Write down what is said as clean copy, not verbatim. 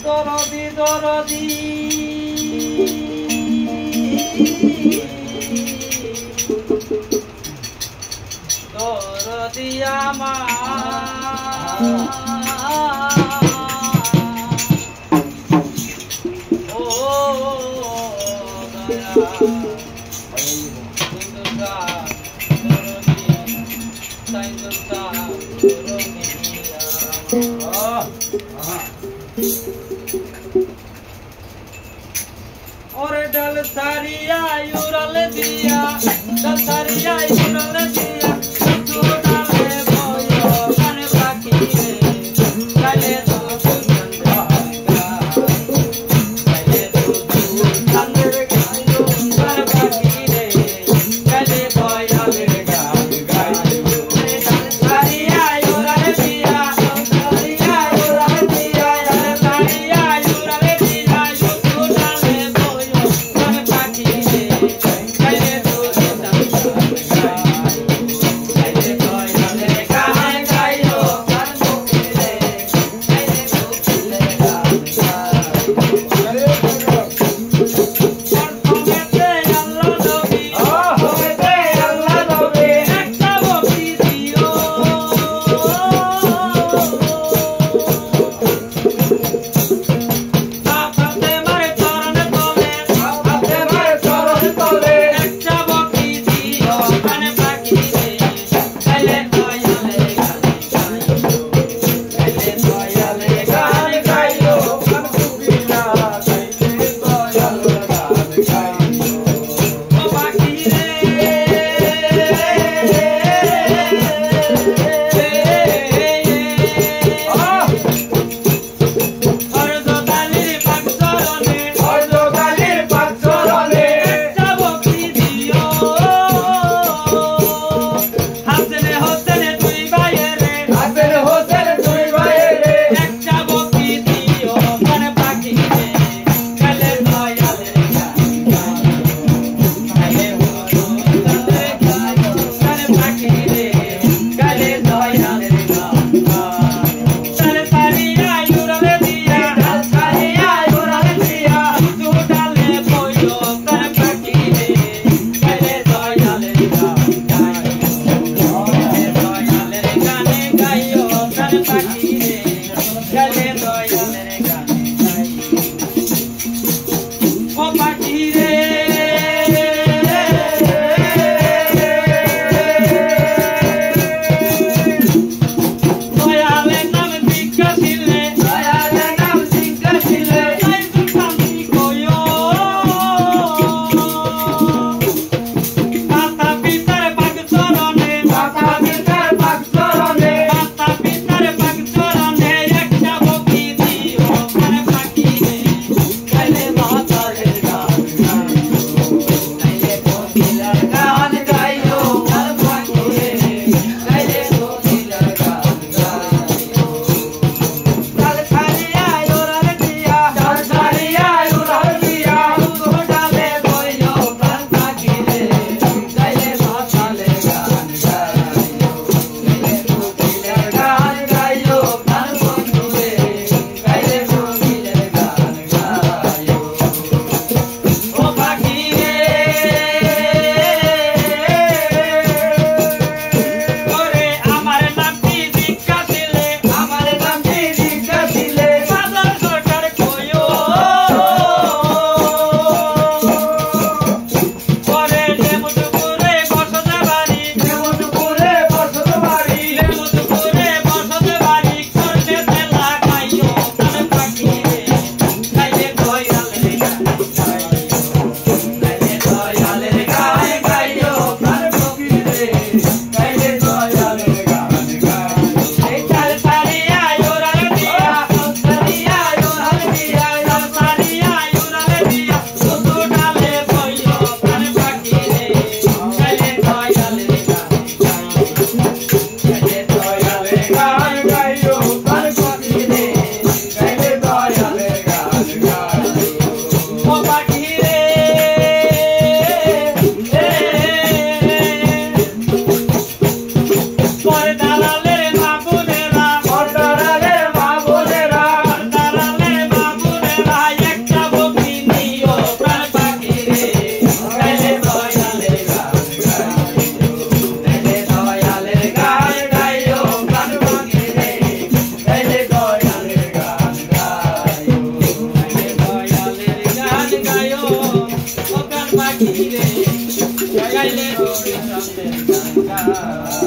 দরদি দরদি দরদি আমার ও দয়া और डल सारिया यूरल दिया डल सारिया यूरल दिया तू डाले बोयो मन बाकी रे डाले तो चंदा डाले तो अंदर गायो मन बाकी रे डाले बोयो मेरे गायो डल सारिया यूरल दिया सारिया यूरल दिया डल सारिया यूरल दिया तू डाले बोयो मन बाकी रे डाले तो चंदा ছন্দের গান গাই